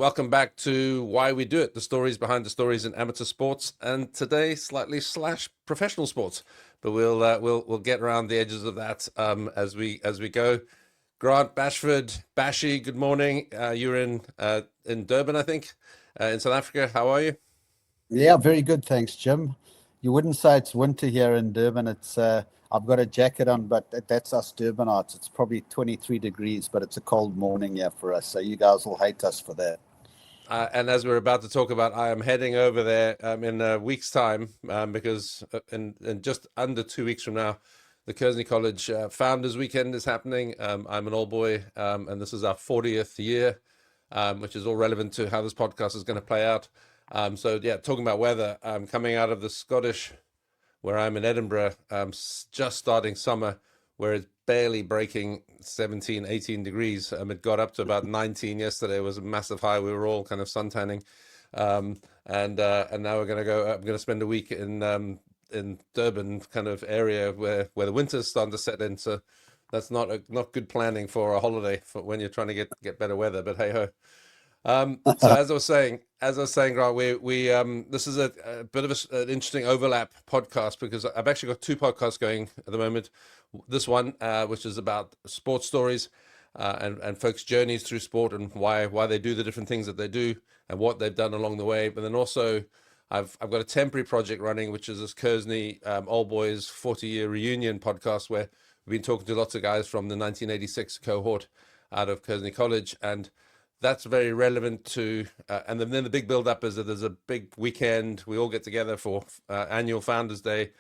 welcome back to Why We Do It, the stories behind the stories in amateur sports, and today slightly slash professional sports. But we'll get around the edges of that as we go. Grant, Bashford, Bashy, good morning. You're in Durban, I think, in South Africa. How are you? Yeah, very good, thanks, Jim. You wouldn't say it's winter here in Durban. It's I've got a jacket on, but that's us Durbanites. It's probably 23 degrees, but it's a cold morning here for us. So you guys will hate us for that. And as we're about to talk about, I am heading over there in a week's time because in just under 2 weeks from now, the Kearsney College Founders Weekend is happening. I'm an old boy, and this is our 40th year, which is all relevant to how this podcast is going to play out. So yeah, talking about weather, coming out of the Scottish, where I'm in Edinburgh, just starting summer, where it's barely breaking 17, 18 degrees. It got up to about 19 yesterday. It was a massive high. We were all kind of suntanning. And now we're going to go, I'm going to spend a week in Durban kind of area where the winter's starting to set in. So that's not good planning for a holiday for when you're trying to get better weather, but hey ho. So as I was saying, Grant, we this is a bit of an interesting overlap podcast because I've actually got two podcasts going at the moment. This one, which is about sports stories and folks' journeys through sport and why they do the different things that they do and what they've done along the way. But then also, I've got a temporary project running, which is this Kearsney Old Boys 40-year reunion podcast, where we've been talking to lots of guys from the 1986 cohort out of Kearsney College, and that's very relevant to, and then the big build-up is that there's a big weekend. We all get together for annual Founders Day,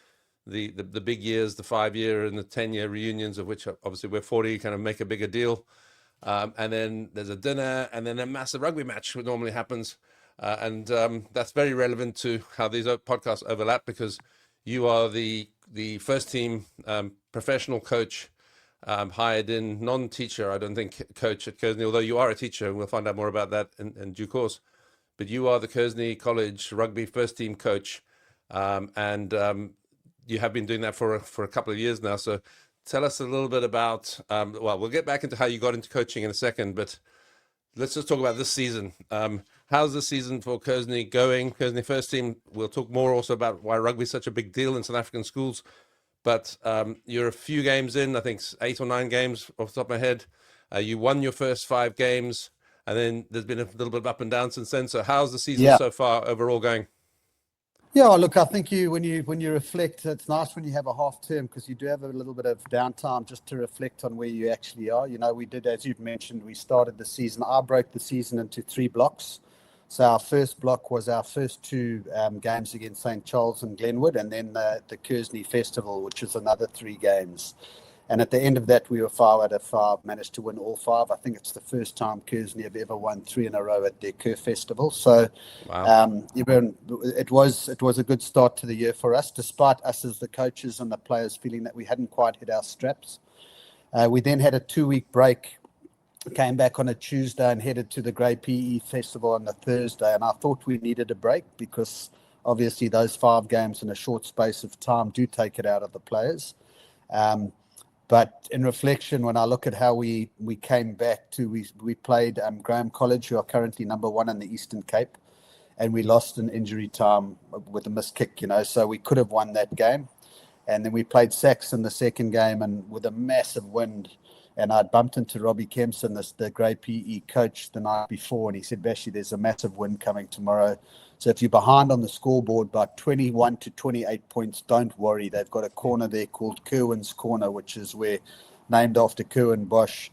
the big years, the 5-year and the 10-year reunions, of which obviously we're 40, kind of make a bigger deal. And then there's a dinner, and then a massive rugby match, which normally happens. And that's very relevant to how these podcasts overlap, because you are the first team professional coach, hired in, non-teacher, I don't think, coach at Kearsney, although you are a teacher, and we'll find out more about that in due course. But you are the Kearsney College rugby first team coach, and you have been doing that for a couple of years now. So tell us a little bit about, well, we'll get back into how you got into coaching in a second, but let's just talk about this season. How's the season for Kearsney going? Kearsney first team, we'll talk more also about why rugby is such a big deal in South African schools. But you're a few games in, I think 8 or 9 games off the top of my head. You won your first 5 games, and then there's been a little bit of up and down since then. So how's the season so far overall going? Yeah, look, I think when you reflect, it's nice when you have a half term, because you do have a little bit of downtime just to reflect on where you actually are. You know, we did, as you've mentioned, we started the season. I broke the season into 3 blocks. So our first block was our first 2 games against St. Charles and Glenwood, and then the Kearsney Festival, which is another 3 games. And at the end of that, we were 5 out of 5, managed to win all 5. I think it's the first time Kearsney have ever won 3 in a row at their Kerr Festival. So wow. It was a good start to the year for us, despite us as the coaches and the players feeling that we hadn't quite hit our straps. We then had a 2-week break, came back on a Tuesday and headed to the Grey PE Festival on the Thursday. And I thought we needed a break, because obviously those 5 games in a short space of time do take it out of the players. But in reflection, when I look at how we came back to, we played Graham College, who are currently number 1 in the Eastern Cape, and we lost in injury time with a missed kick, so we could have won that game. And then we played Sachs in the second game, and with a massive wind. And I'd bumped into Robbie Kempson, the Grey PE coach, the night before, and he said, Bashy, there's a massive wind coming tomorrow. So if you're behind on the scoreboard by 21 to 28 points, don't worry. They've got a corner there called Kerwin's Corner, which is named after Kerwin Bosch.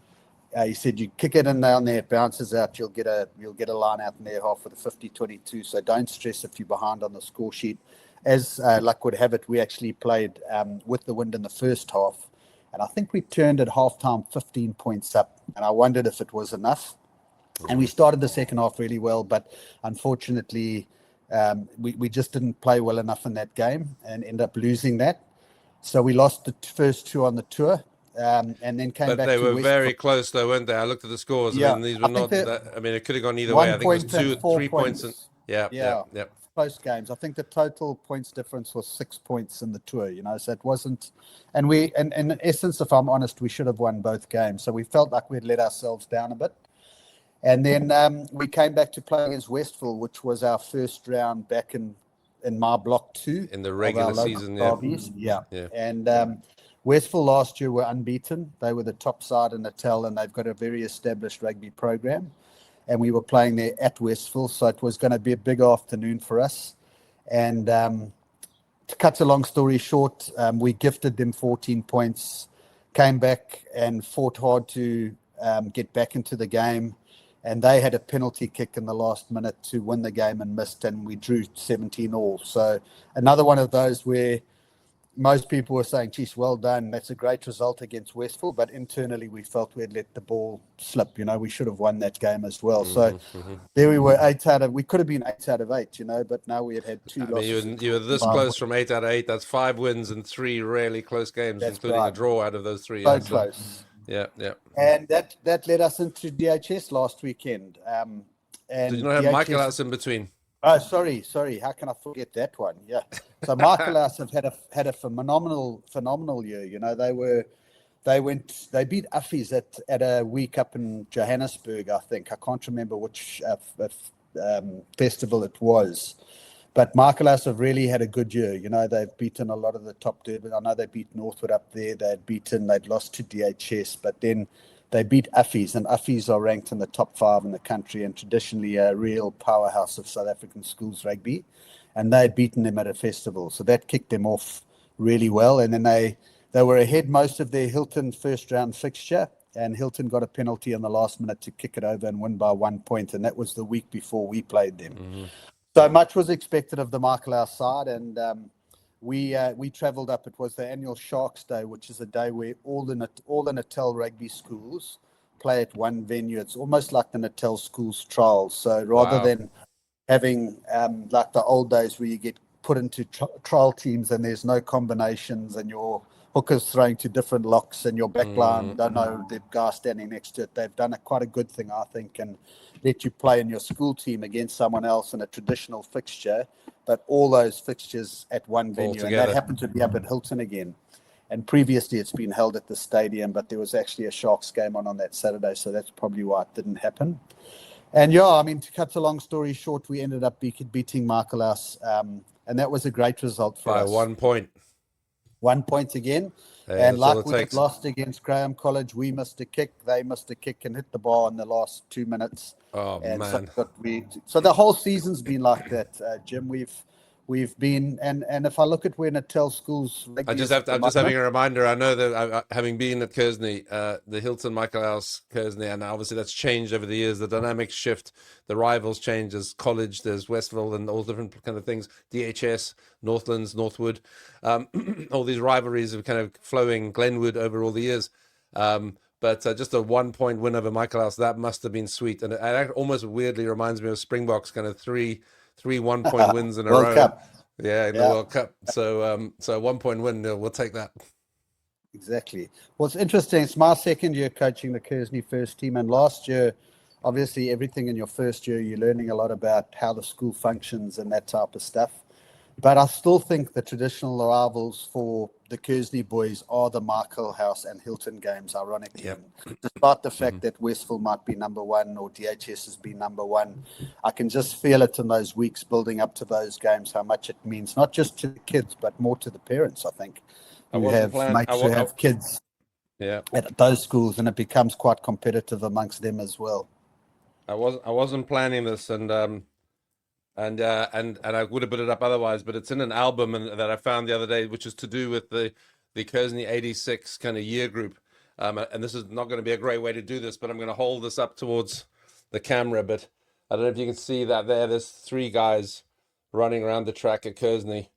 He said, you kick it in down there, it bounces out, you'll get a line out in there half with a 50-22. So don't stress if you're behind on the score sheet. As luck would have it, we actually played with the wind in the first half. And I think we turned at halftime 15 points up, and I wondered if it was enough. And we started the second half really well, but unfortunately, we just didn't play well enough in that game and ended up losing that. So we lost the first 2 on the tour, and then came back to But they were very close, though, weren't they? I looked at the scores. Yeah, I mean, these were not that. I mean, it could have gone either way. I think it was 3 points. And, yeah. Close games. I think the total points difference was 6 points in the tour, so it wasn't, and in essence, if I'm honest, we should have won both games. So we felt like we'd let ourselves down a bit. And then we came back to play against Westville, which was our first round back in my block 2 in the of regular our local season. derbies. Yeah. And Westville last year were unbeaten. They were the top side in Natal, and they've got a very established rugby program. And we were playing there at Westville, so it was going to be a big afternoon for us. And to cut a long story short, we gifted them 14 points, came back and fought hard to get back into the game. And they had a penalty kick in the last minute to win the game and missed, and we drew 17 all. So another one of those where most people were saying, geez, well done. That's a great result against Westville. But internally, we felt we had let the ball slip. We should have won that game as well. So there we were, we could have been 8 out of 8, but now we had 2 losses. You were this close from 8 out of 8. That's 5 wins and 3 really close games, including a draw out of those 3. So close. Yeah. And that led us into DHS last weekend. And did you not have Michael House in between? Oh, sorry. How can I forget that one? Yeah. So Michael House have had a phenomenal year. They beat Uffies at a week up in Johannesburg, I think. I can't remember which festival it was. But Michael House have really had a good year. They've beaten a lot of the top Durban. I know they beat Northwood up there. They'd lost to DHS, but then they beat Uffies, and Uffies are ranked in the top 5 in the country and traditionally a real powerhouse of South African schools rugby. And they'd beaten them at a festival. So that kicked them off really well. And then they were ahead most of their Hilton first round fixture, and Hilton got a penalty in the last minute to kick it over and win by 1 point. And that was the week before we played them. Mm-hmm. So much was expected of the Michael House side, and we travelled up. It was the annual Sharks Day, which is a day where all the Natal rugby schools play at one venue. It's almost like the Natal schools trials. So rather than having like the old days where you get put into trial teams and there's no combinations and your hookers throwing to different locks and your backline don't know the guy standing next to it, they've done quite a good thing, I think, and let you play in your school team against someone else in a traditional fixture, but all those fixtures at one venue. And that happened to be up at Hilton again. And previously it's been held at the stadium, but there was actually a Sharks game on that Saturday, so that's probably why it didn't happen. And to cut a long story short, we ended up beating Michael House, and that was a great result for us. By 1 point. 1 point again. And like we had lost against Graham College, we missed a kick. They missed a kick and hit the bar in the last 2 minutes. Oh, and man. So the whole season's been like that, Jim. We've been, and if I look at where Natal schools... I'm just having a reminder. I know that having been at Kearsney, the Hilton, Michael House, Kearsney, and obviously that's changed over the years. The dynamics shift, the rivals change. There's college, there's Westville, and all different kind of things. DHS, Northlands, Northwood, all these rivalries are kind of flowing. Glenwood over all the years. But just a 1 point win over Michael House, that must have been sweet. And it almost weirdly reminds me of Springboks, kind of three 1 point wins in a row. Cup. Yeah, the World Cup. So 1 point win, we'll take that. Exactly. Well, it's interesting. It's my second year coaching the Kearsney first team. And last year, obviously, everything in your first year, you're learning a lot about how the school functions and that type of stuff. But I still think the traditional rivals for the Kearsney boys are the Michael House and Hilton games, ironically. Yep. Despite the fact that Westville might be number 1 or DHS has been number 1, I can just feel it in those weeks building up to those games, how much it means, not just to the kids, but more to the parents, I think. Who have kids at those schools, and it becomes quite competitive amongst them as well. I wasn't planning this, and I would have put it up otherwise, but it's in an album that I found the other day, which is to do with the Kearsney 86 kind of year group. And this is not going to be a great way to do this, but I'm going to hold this up towards the camera. But I don't know if you can see that there. There's 3 guys running around the track at Kearsney.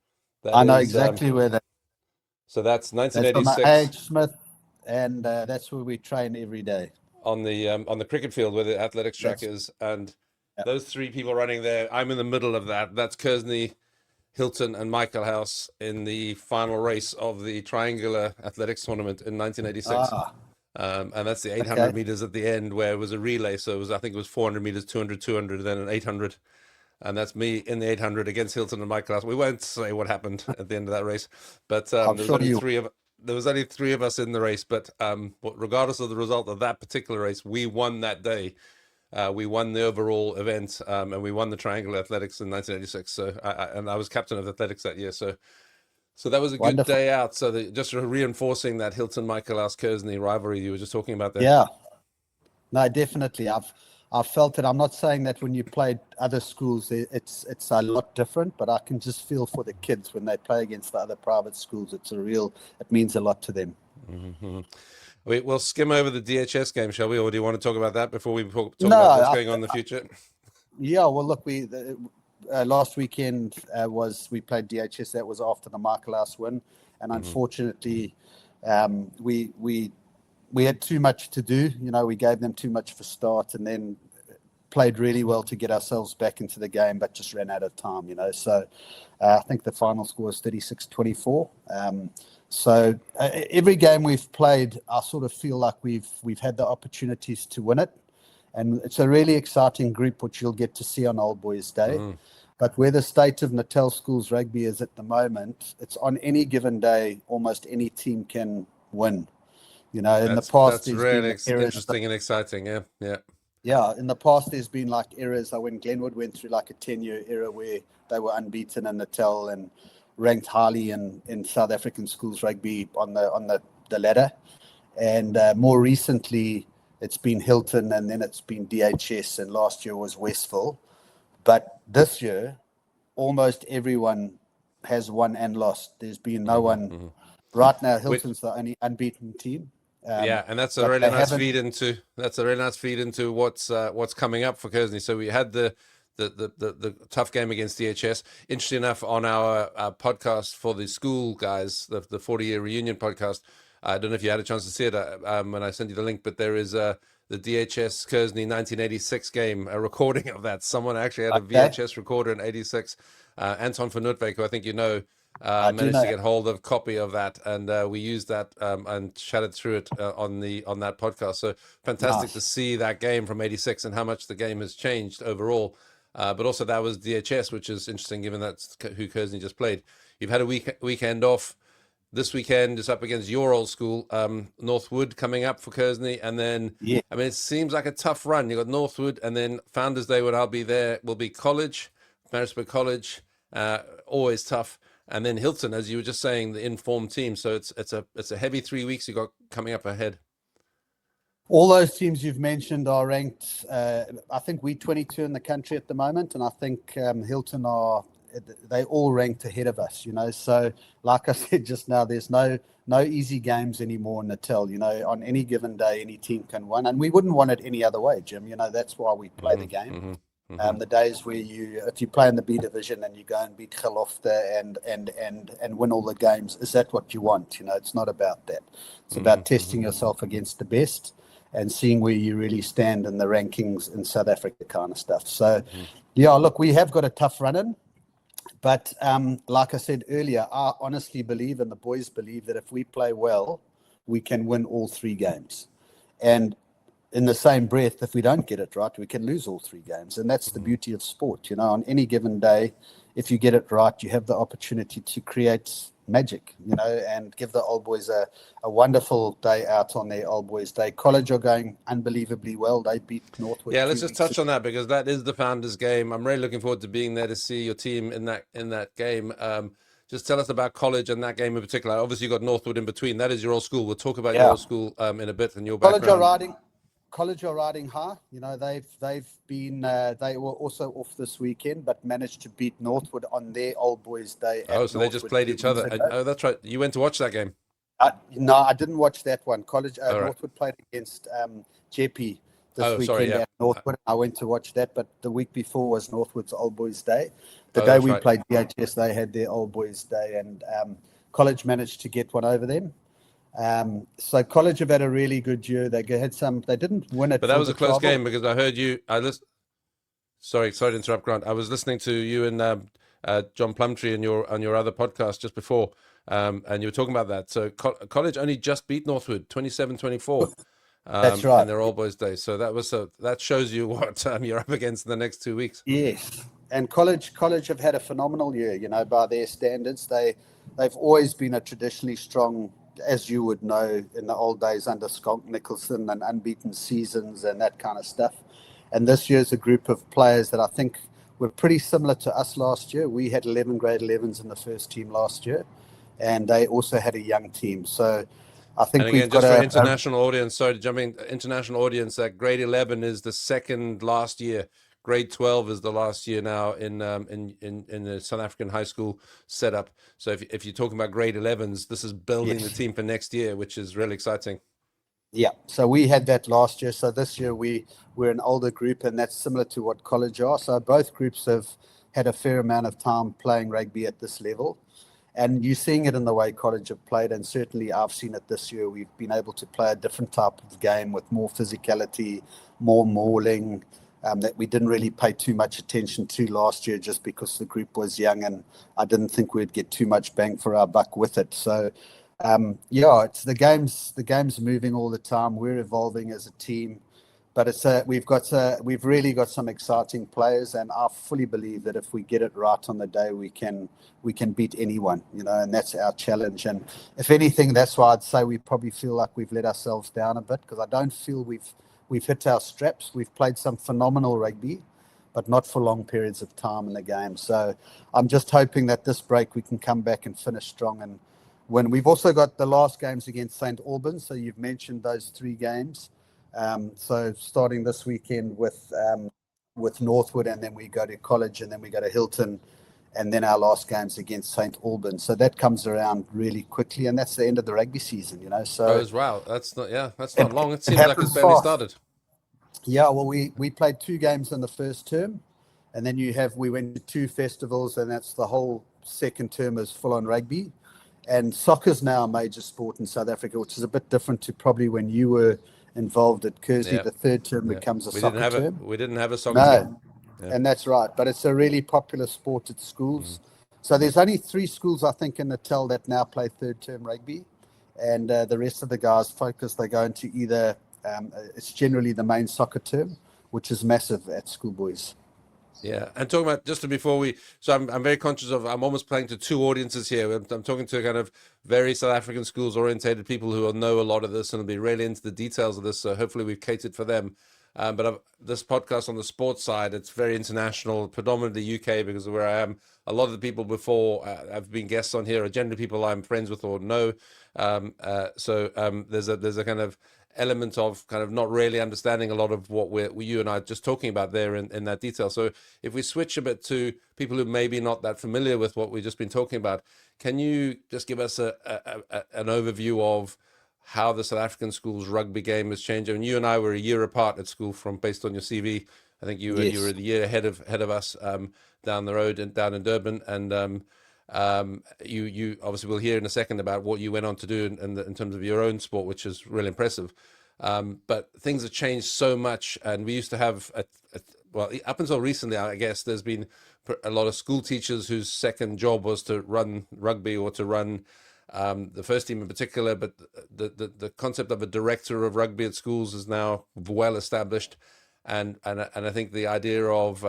I know exactly where that. So that's 1986. That's H. Smith, and that's where we train every day. On the cricket field where the athletics track is, and those 3 people running there, I'm in the middle of that. That's Kearsney, Hilton, and Michael House in the final race of the Triangular Athletics Tournament in 1986. And that's the 800 meters at the end, where it was a relay. So I think it was 400 meters, 200, 200, then an 800. And that's me in the 800 against Hilton and Michael House. We won't say what happened at the end of that race, but there was only 3 of us in the race. But regardless of the result of that particular race, we won that day. we won the overall event, and we won the Triangle Athletics in 1986. So and I was captain of athletics that year. So that was a good Wonderful. day out. So just reinforcing that Hilton Michael Kearsney rivalry you were just talking about there. Yeah, no, definitely. I've felt it. I'm not saying that when you played other schools, it's a lot different, but I can just feel for the kids when they play against the other private schools. It means a lot to them. Mm-hmm. We'll skim over the DHS game, shall we? Or do you want to talk about that before we talk No, about what's going on in the future? yeah. Well, look, last weekend we played DHS. That was after the Michaelas win, and unfortunately, we had too much to do. We gave them too much for start, and then played really well to get ourselves back into the game, but just ran out of time. So I think the final score was 36-24. So every game we've played, I sort of feel like we've had the opportunities to win it, and it's a really exciting group which you'll get to see on Old Boys Day. But where the state of Natal schools rugby is at the moment, it's on any given day, almost any team can win. In the past, that's really interesting and exciting. Yeah, in the past, there's been like eras. When Glenwood went through like a 10-year era where they were unbeaten in Natal and ranked highly in South African schools rugby on the ladder. And more recently, it's been Hilton, and then it's been DHS, and last year was Westville. But this year, almost everyone has won and lost. There's been no one. Right now, Hilton's the only unbeaten team. And that's a really nice feed into what's coming up for Kearsney. So we had the tough game against DHS. Interesting enough, on our podcast for the school guys, the 40-year reunion podcast, I don't know if you had a chance to see it when I sent you the link, but there is the DHS Kearsney 1986 game, a recording of that. Someone actually had a VHS recorder in 86. Anton van Noordwijk, who I think managed to get hold of a copy of that, and we used that and chatted through it on that podcast. So fantastic to see that game from 86 and how much the game has changed overall. But also that was DHS, which is interesting given that's who Kearsney just played. You've had a weekend off. This weekend is up against your old school, Northwood, coming up for Kearsney. And then, it seems like a tough run. You've got Northwood, and then Founders Day, when I'll be there, will be College, Maritzburg College, always tough. And then Hilton, as you were just saying, the informed team. So it's a heavy 3 weeks you got coming up ahead. All those teams you've mentioned are ranked. I think we're 22 in the country at the moment, and I think Hilton they all ranked ahead of us. So like I said just now, there's no easy games anymore in Natal. On any given day, any team can win, and we wouldn't want it any other way, Jim. That's why we play the game. The days where if you play in the B division and you go and beat Gelofte and win all the games, is that what you want? It's not about that. It's about testing yourself against the best and seeing where you really stand in the rankings in South Africa, kind of stuff. So, look, we have got a tough run in, but like I said earlier, I honestly believe, and the boys believe, that if we play well, we can win all 3 games. And in the same breath, if we don't get it right, we can lose all 3 games. And that's the beauty of sport. On any given day, if you get it right, you have the opportunity to create magic, and give the Old Boys a wonderful day out on their Old Boys Day. College are going unbelievably well. They beat Northwood. Yeah, let's just touch on that, because that is the Founders game. I'm really looking forward to being there to see your team in that game. Just tell us about College and that game in particular. Obviously, you've got Northwood in between. That is your old school. We'll talk about your old school in a bit and your background. College are riding high. They've been. They were also off this weekend, but managed to beat Northwood on their Old Boys Day. Oh, so they just played each other. Oh, that's right. You went to watch that game. No, I didn't watch that one. Northwood played against Jeppe this weekend at Northwood. I went to watch that, but the week before was Northwood's Old Boys Day. The day we played DHS, they had their Old Boys Day, and College managed to get one over them. So College have had a really good year. They didn't win it, but that was a close game, because I heard you. Sorry to interrupt, Grant. I was listening to you and John Plumtree on your other podcast just before, and you were talking about that. So College only just beat Northwood 27-24. That's right. In their Old Boys Day. So that shows you what you're up against in the next 2 weeks. Yes, and College have had a phenomenal year. By their standards, they've always been a traditionally strong, as you would know, in the old days under Skonk Nicholson, and unbeaten seasons and that kind of stuff. And this year's a group of players that I think were pretty similar to us last year. We had 11 grade 11s in the first team last year, and they also had a young team. So I think and again, we've got just for international audience, sorry to jump in, international audience, that grade 11 is the second last year. Grade 12 is the last year now in the South African high school setup. So if you're talking about grade 11s, this is building the team for next year, which is really exciting. Yeah, so we had that last year. So this year we're an older group, and that's similar to what college are. So both groups have had a fair amount of time playing rugby at this level. And you're seeing it in the way college have played, and certainly I've seen it this year. We've been able to play a different type of game with more physicality, more mauling, that we didn't really pay too much attention to last year just because the group was young, and I didn't think we'd get too much bang for our buck with it. So, it's the game's moving all the time. We're evolving as a team. But we've really got some exciting players, and I fully believe that if we get it right on the day, we can beat anyone, and that's our challenge. And if anything, that's why I'd say we probably feel like we've let ourselves down a bit, because I don't feel we've hit our straps. We've played some phenomenal rugby, but not for long periods of time in the game. So I'm just hoping that this break we can come back and finish strong. And when we've also got the last games against St. Albans, so you've mentioned those 3 games. So starting this weekend with Northwood, and then we go to College, and then we go to Hilton, and then our last game's against St. Albans. So that comes around really quickly, and that's the end of the rugby season, So wow, that's not long. It seems like it's barely fast. started. Yeah, well, we played 2 games in the first term, and then we went to 2 festivals, and that's the whole second term is full on rugby. And soccer's now a major sport in South Africa, which is a bit different to probably when you were involved at Kearsney. The third term becomes a soccer term. We didn't have a soccer team. And that's right. But it's a really popular sport at schools. So there's only 3 schools, I think, in Natal that now play third term rugby. And the rest of the guys they go into either, it's generally the main soccer term, which is massive at schoolboys. Yeah, and talking about I'm very conscious of, I'm almost playing to 2 audiences here. I'm talking to kind of very South African schools orientated people who will know a lot of this and will be really into the details of this. So hopefully we've catered for them. But this podcast on the sports side, it's very international, predominantly UK because of where I am. A lot of the people before I've been guests on here are generally people I'm friends with or know. There's a kind of element of kind of not really understanding a lot of what you and I are just talking about there in that detail. So if we switch a bit to people who maybe not that familiar with what we've just been talking about, can you just give us an overview of how the South African schools rugby game has changed? And you and I were a year apart at school based on your CV. I think you were the year ahead of us down the road and down in Durban. And you obviously will hear in a second about what you went on to do in terms of your own sport, which is really impressive. But things have changed so much, and we used to have up until recently, I guess there's been a lot of school teachers whose second job was to run rugby or to run the first team in particular. But the concept of a director of rugby at schools is now well established. And I think the idea of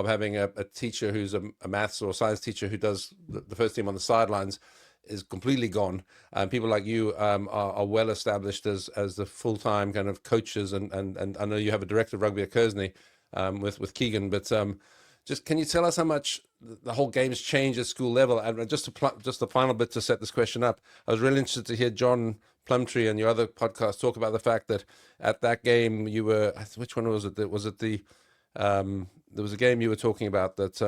having a teacher who's a maths or science teacher who does the first team on the sidelines is completely gone. People like you are well established as the full-time kind of coaches, and I know you have a director of rugby at Kearsney with Keegan, but just can you tell us how much the whole game's changed at school level? And just the final bit to set this question up, I was really interested to hear John Plumtree and your other podcast talk about the fact that at that game you were, which one was it? Was it there was a game you were talking about that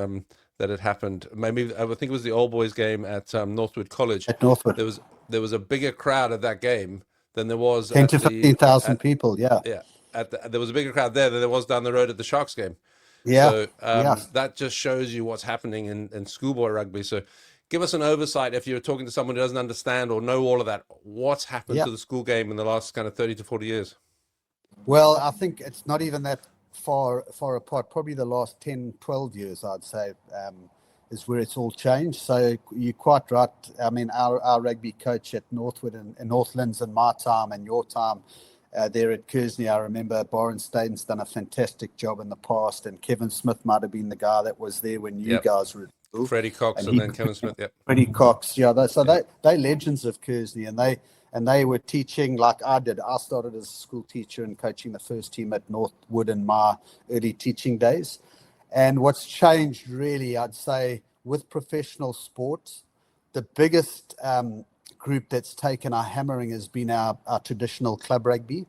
had happened. Maybe I think it was the Old Boys game at Northwood College. At Northwood, there was a bigger crowd at that game than there was 10 to 15,000 people. Yeah. There was a bigger crowd there than there was down the road at the Sharks game. Yeah. So that just shows you what's happening in schoolboy rugby. So give us an oversight if you're talking to someone who doesn't understand or know all of that. What's happened to the school game in the last kind of 30 to 40 years? Well, I think it's not even that far apart. Probably the last 10, 12 years, I'd say, is where it's all changed. So you're quite right. I mean, our rugby coach at Northwood and Northlands in my time and your time there at Kearsney, I remember Borenstein's done a fantastic job in the past, and Kevin Smith might have been the guy that was there when you guys were. Freddie Cox and then Kevin Smith. Freddie Cox, they're legends of Kearsney, and and they were teaching like I did. I started as a school teacher and coaching the first team at Northwood in my early teaching days. And what's changed really, I'd say, with professional sports, the biggest group that's taken our hammering has been our traditional club rugby.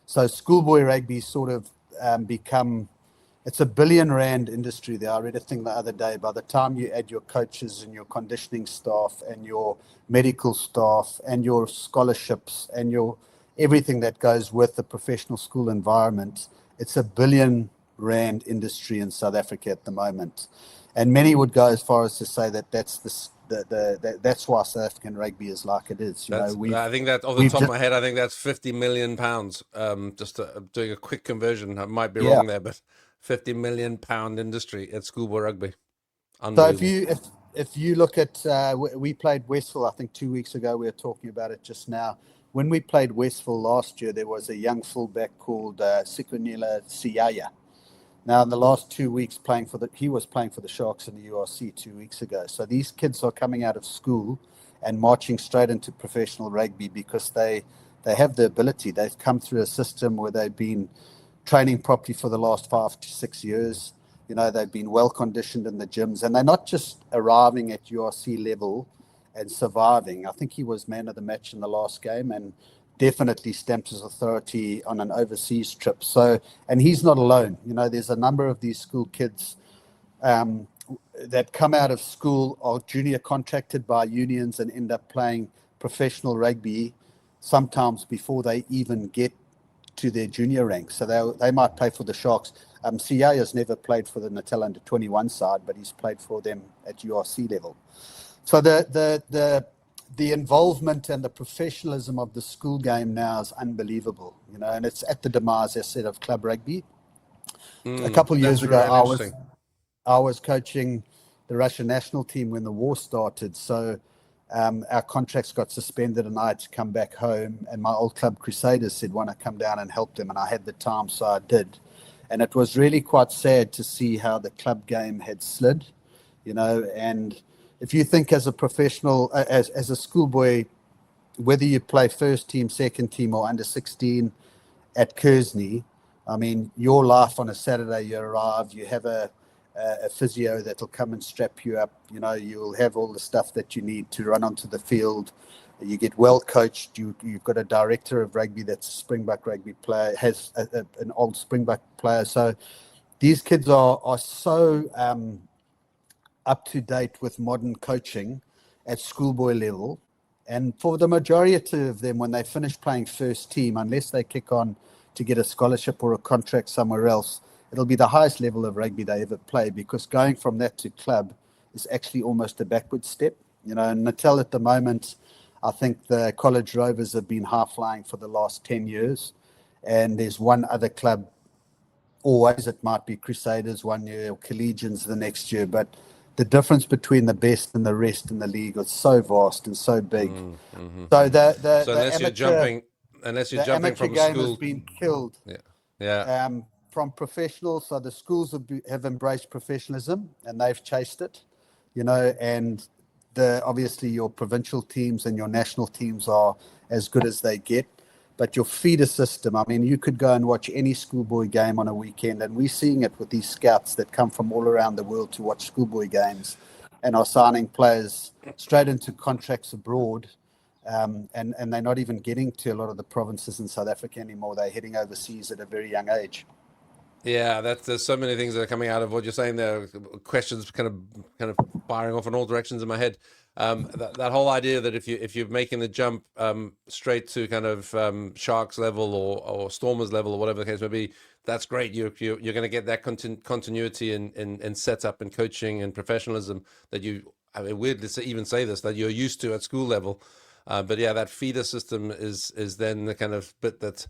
So schoolboy rugby sort of become, it's a R1 billion industry there. I read a thing the other day. By the time you add your coaches and your conditioning staff and your medical staff and your scholarships and your everything that goes with the professional school environment, it's a R1 billion industry in South Africa at the moment. And many would go as far as to say that that's why South African rugby is like it is. I think that off the top of my head, I think that's 50 million pounds. Just doing a quick conversion, I might be wrong there, but 50 million pound industry at schoolboy rugby. So if you look at, we played Westville, I think 2 weeks ago. We were talking about it just now. When we played Westville last year, there was a young fullback called Sikunila Siyaya. Now, in the last 2 weeks, he was playing for the Sharks in the URC 2 weeks ago. So these kids are coming out of school and marching straight into professional rugby because they have the ability. They've come through a system where they've been training properly for the last 5 to 6 years. They've been well conditioned in the gyms, and they're not just arriving at URC level and surviving. I think he was man of the match in the last game and definitely stamped his authority on an overseas trip. So, and he's not alone. There's a number of these school kids that come out of school, are junior contracted by unions and end up playing professional rugby sometimes before they even get to their junior ranks. So they might play for the Sharks. CA has never played for the Natal under 21 side, but he's played for them at URC level. So the involvement and the professionalism of the school game now is unbelievable, and it's at the demise, as I said, of club rugby. A couple of years ago, I was coaching the Russian national team when the war started. So our contracts got suspended and I had to come back home. And my old club Crusaders said, want to come down and help them. And I had the time, so I did. And it was really quite sad to see how the club game had slid, and if you think as a professional, as a schoolboy, whether you play first team, second team, or under 16 at Kearsney, I mean, your life on a Saturday, you arrive, you have a physio that'll come and strap you up. You'll have all the stuff that you need to run onto the field. You get well coached. You've got a director of rugby that's a Springbok rugby player, has an old Springbok player. So these kids are so up to date with modern coaching at schoolboy level. And for the majority of them, when they finish playing first team, unless they kick on to get a scholarship or a contract somewhere else, it'll be the highest level of rugby they ever play, because going from that to club is actually almost a backward step. In Natal at the moment, I think the College Rovers have been high-flying for the last 10 years. And there's one other club, always, it might be Crusaders one year or Collegians the next year, but the difference between the best and the rest in the league is so vast and so big. Mm-hmm. So unless you're jumping from game school, has been killed. From professionals. So the schools have embraced professionalism and they've chased it, and obviously your provincial teams and your national teams are as good as they get. But your feeder system, I mean, you could go and watch any schoolboy game on a weekend, and we're seeing it with these scouts that come from all around the world to watch schoolboy games and are signing players straight into contracts abroad. And they're not even getting to a lot of the provinces in South Africa anymore. They're heading overseas at a very young age. Yeah, there's so many things that are coming out of what you're saying there. Questions kind of firing off in all directions in my head. That whole idea that if you're making the jump straight to kind of Sharks level or Stormers level or whatever the case may be, that's great. You're going to get that continuity in setup and coaching and professionalism that weird to even say this, that you're used to at school level. But yeah, that feeder system is then the kind of bit that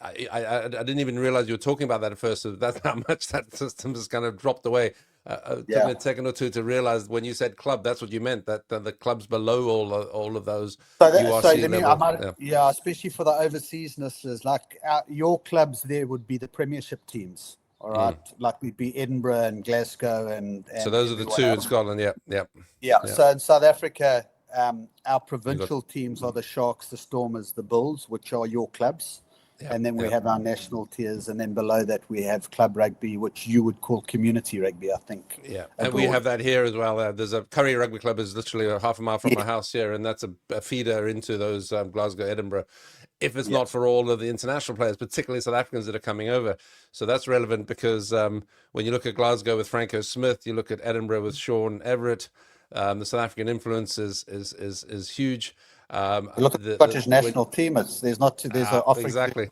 I didn't even realize you were talking about that at first. So that's how much that system has kind of dropped away. Took me a second or two to realize when you said club, that's what you meant, that the clubs below all of those URC level. Especially for the overseas listeners, like your clubs there would be the premiership teams. All right, like we'd be Edinburgh and Glasgow and so those are the two in Scotland. Yeah. So in South Africa, our provincial teams are the Sharks, the Stormers, the Bulls, which are your clubs. And then we have our national tiers, and then below that we have club rugby, which you would call community rugby, I think. Yeah, and we have that here as well. There's a Curry Rugby Club is literally a half a mile from my house here, and that's a feeder into those Glasgow, Edinburgh. If it's not for all of the international players, particularly South Africans that are coming over. So that's relevant because when you look at Glasgow with Franco Smith, you look at Edinburgh with Sean Everett, the South African influence is huge. Look at the Scottish national team. There's exactly.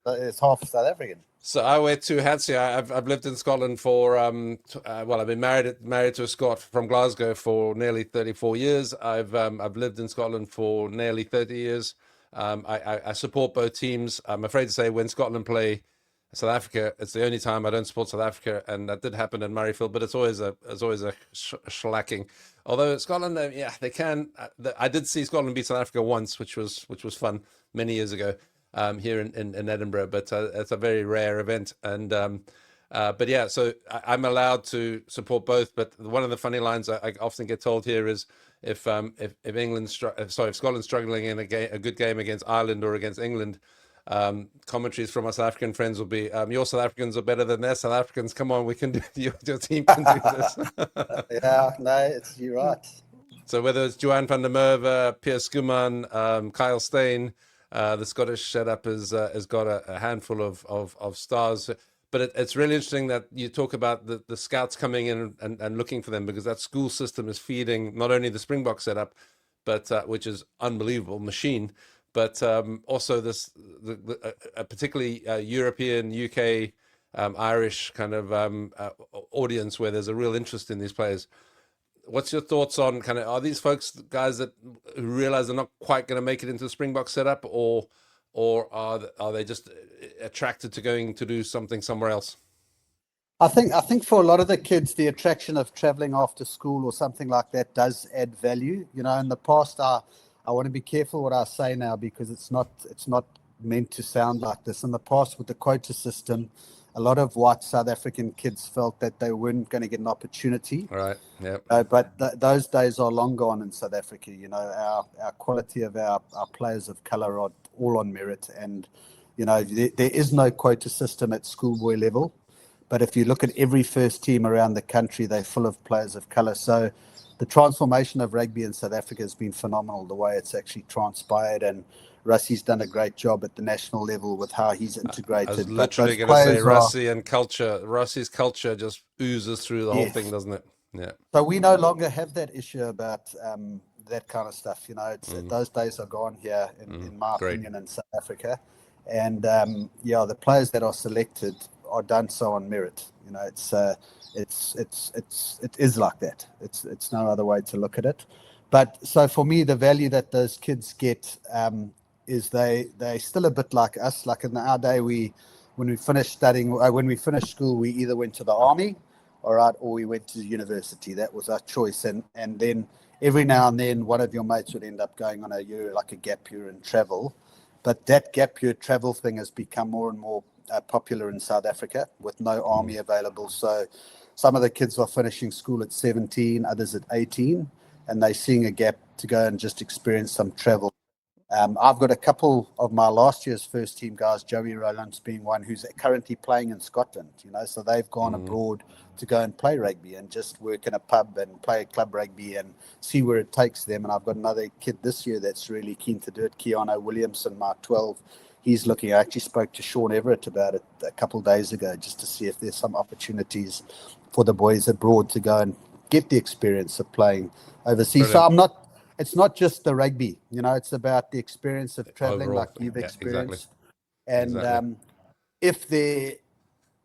It's half South African. So I wear two hats here. I've lived in Scotland for I've been married to a Scot from Glasgow for nearly 34 years. I've lived in Scotland for nearly 30 years. I support both teams. I'm afraid to say when Scotland play South Africa, it's the only time I don't support South Africa, and that did happen in Murrayfield. But it's always a shellacking. Although Scotland, they can. I did see Scotland beat South Africa once, which was fun many years ago here in Edinburgh. But it's a very rare event, and but yeah. So I'm allowed to support both. But one of the funny lines I often get told here is if Scotland's struggling in a good game against Ireland or against England. Commentaries from our South African friends will be, your South Africans are better than their South Africans. Come on, we can do your team can do this. You're right. So whether it's Johan van der Merwe, Piers Skuman, Kyle Steyn, the Scottish setup has got a handful of stars. But it's really interesting that you talk about the scouts coming in and looking for them, because that school system is feeding not only the Springbok setup, but which is unbelievable machine. But also particularly European, UK, Irish kind of audience where there's a real interest in these players. What's your thoughts on are these folks guys that who realize they're not quite going to make it into the Springbok setup, or are they just attracted to going to do something somewhere else? I think for a lot of the kids, the attraction of traveling after school or something like that does add value. In the past, I want to be careful what I say now, because it's not meant to sound like this. In the past, with the quota system, a lot of white South African kids felt that they weren't going to get an opportunity. Right. Yeah. But those days are long gone in South Africa. Our quality of our players of colour are all on merit, and there is no quota system at schoolboy level. But if you look at every first team around the country, they're full of players of colour. So the transformation of rugby in South Africa has been phenomenal, the way it's actually transpired, and Russie's done a great job at the national level with how he's integrated. I was literally going to say Russie and culture. Russie's culture just oozes through the whole thing, doesn't it? Yeah. So we no longer have that issue about that kind of stuff. Those days are gone here, in my opinion, in South Africa. And the players that are selected are done so on merit. It is like that. It's no other way to look at it. But so for me, the value that those kids get is they still a bit like us. Like in our day, when we finished school, we either went to the army, or we went to university. That was our choice. And then every now and then, one of your mates would end up going on a gap year and travel. But that gap year travel thing has become more and more popular in South Africa, with no army available. So some of the kids are finishing school at 17, others at 18, and they're seeing a gap to go and just experience some travel. I've got a couple of my last year's first team guys, Joey Rowlands being one, who's currently playing in Scotland. So they've gone abroad to go and play rugby and just work in a pub and play club rugby and see where it takes them. And I've got another kid this year that's really keen to do it, Keanu Williamson, my 12. He's looking. I actually spoke to Sean Everett about it a couple of days ago, just to see if there's some opportunities for the boys abroad to go and get the experience of playing overseas. Brilliant. So it's not just the rugby, it's about the experience of traveling overall, like you've experienced. Exactly. And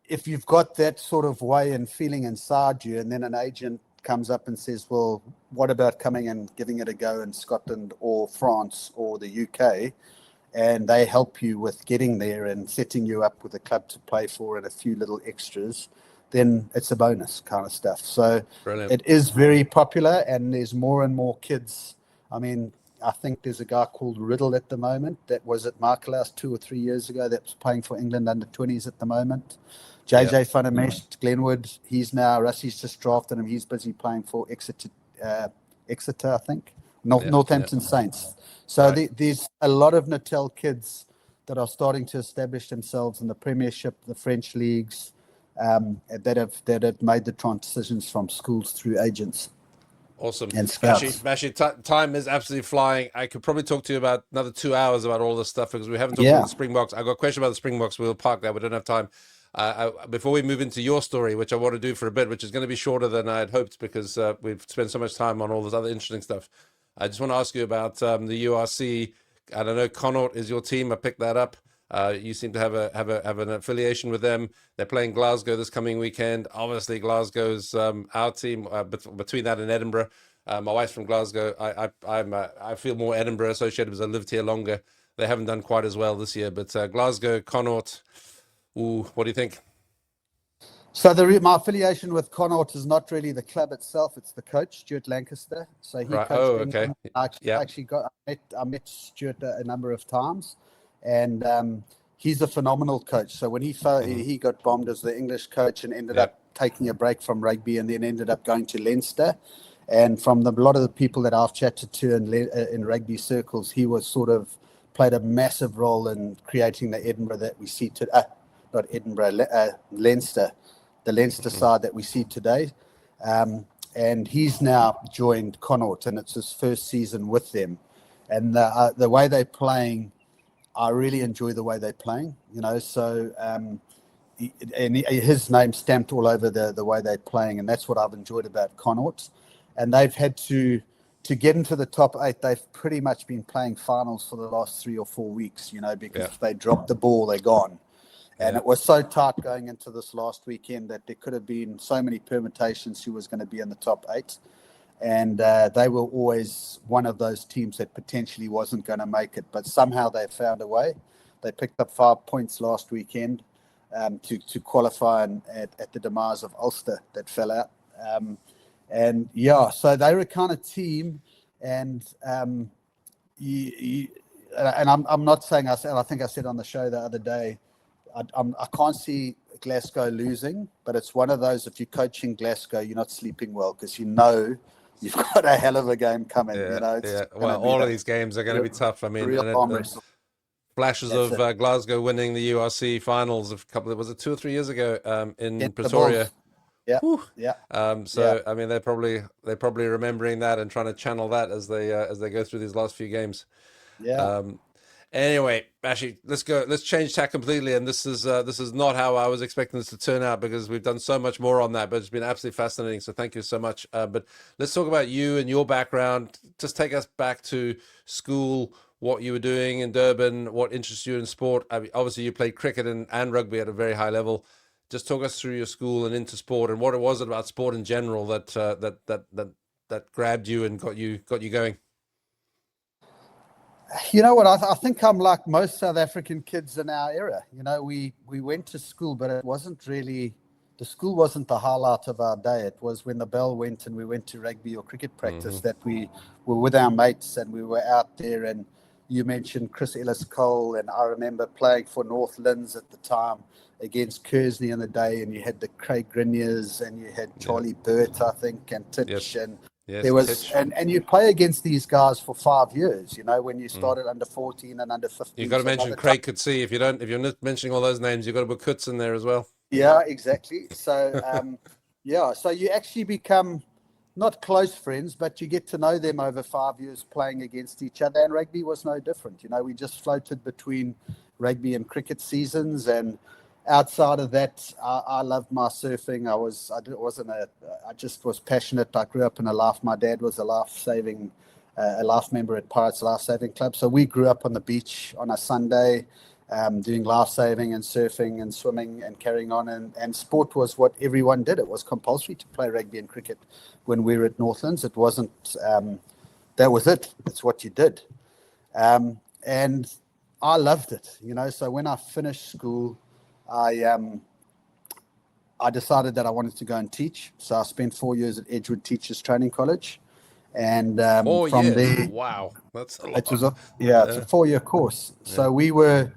if you've got that sort of way and feeling inside you, and then an agent comes up and says, well, what about coming and giving it a go in Scotland or France or the UK? And they help you with getting there and setting you up with a club to play for and a few little extras, then it's a bonus kind of stuff. So Brilliant. It is very popular, and there's more and more kids. I mean, I think there's a guy called Riddle at the moment that was at Markelaus 2 or 3 years ago that's playing for England under 20s at the moment. JJ Van der Mesht, Glenwood, Russie's just drafted him. He's busy playing for Exeter, I think, Northampton Saints. So there's a lot of Natal kids that are starting to establish themselves in the Premiership, the French leagues, that have made the transitions from schools through agents. Awesome. And scouts. Bashy, time is absolutely flying. I could probably talk to you about another 2 hours about all this stuff because we haven't talked about the Springboks. I've got a question about the Springboks. We'll park that. We don't have time. Before we move into your story, which I want to do for a bit, which is going to be shorter than I had hoped because we've spent so much time on all this other interesting stuff. I just want to ask you about the URC. I don't know, Connaught is your team. I picked that up. You seem to have an affiliation with them. They're playing Glasgow this coming weekend. Obviously, Glasgow's our team. Between that and Edinburgh, my wife's from Glasgow. I feel more Edinburgh associated because I lived here longer. They haven't done quite as well this year, but Glasgow, Connaught. Ooh, what do you think? So my affiliation with Connaught is not really the club itself; it's the coach, Stuart Lancaster. So he coached. Oh, okay. I met Stuart a number of times, and he's a phenomenal coach. So when he got bombed as the English coach and ended up taking a break from rugby, and then ended up going to Leinster. And from a lot of the people that I've chatted to in rugby circles, he was sort of played a massive role in creating the Edinburgh that we see today. Not Edinburgh, Leinster. The Leinster side that we see today, and he's now joined Connaught, and it's his first season with them. And the way they're playing, I really enjoy the way they're playing. So his name stamped all over the way they're playing, and that's what I've enjoyed about Connaught. And they've had to get into the top 8. They've pretty much been playing finals for the last 3 or 4 weeks. Because if they drop the ball, they're gone. And it was so tight going into this last weekend that there could have been so many permutations who was going to be in the top 8. And they were always one of those teams that potentially wasn't going to make it. But somehow they found a way. They picked up 5 points last weekend to qualify at the demise of Ulster that fell out. So they were a kind of team. And I'm not saying, I think I said on the show the other day, I can't see Glasgow losing, but it's one of those, if you're coaching Glasgow, you're not sleeping well because you've got a hell of a game coming. Well, all of these games are going to be tough. I mean, flashes of Glasgow winning the URC finals was it 2 or 3 years ago in Pretoria? I mean, they're probably remembering that and trying to channel that as they go through these last few games. Anyway, Bashy, let's go. Let's change tack completely. And this is not how I was expecting this to turn out because we've done so much more on that. But it's been absolutely fascinating. So thank you so much. But let's talk about you and your background. Just take us back to school, what you were doing in Durban, what interests you in sport. I mean, obviously, you played cricket and rugby at a very high level. Just talk us through your school and into sport and what it was about sport in general that grabbed you and got you going. You know what? I think I'm like most South African kids in our era. We went to school, but it wasn't really, the school wasn't the highlight of our day. It was when the bell went and we went to rugby or cricket practice that we were with our mates and we were out there. And you mentioned Chris Ellis-Cole, and I remember playing for North Linz at the time against Kearsney in the day, and you had the Craig Griniers and you had Charlie Burt, I think, and Titch and there was, and you play against these guys for 5 years. When you started under 14 and under 15. You've got to mention Craig Coetzee. If you're not mentioning all those names, you've got to put Coetzee in there as well. Yeah, exactly. So, so you actually become not close friends, but you get to know them over 5 years playing against each other. And rugby was no different. We just floated between rugby and cricket seasons, and outside of that, I loved my surfing. I just was passionate. I grew up in a life. My dad was a life member at Pirates Life Saving Club. So we grew up on the beach on a Sunday, doing life saving and surfing and swimming and carrying on. And sport was what everyone did. It was compulsory to play rugby and cricket when we were at Northlands. It wasn't, that was it. It's what you did. And I loved it, So when I finished school, I decided that I wanted to go and teach. So I spent 4 years at Edgewood Teachers Training College. And from there, wow, that's a lot. It's a 4-year course. Yeah. So we were,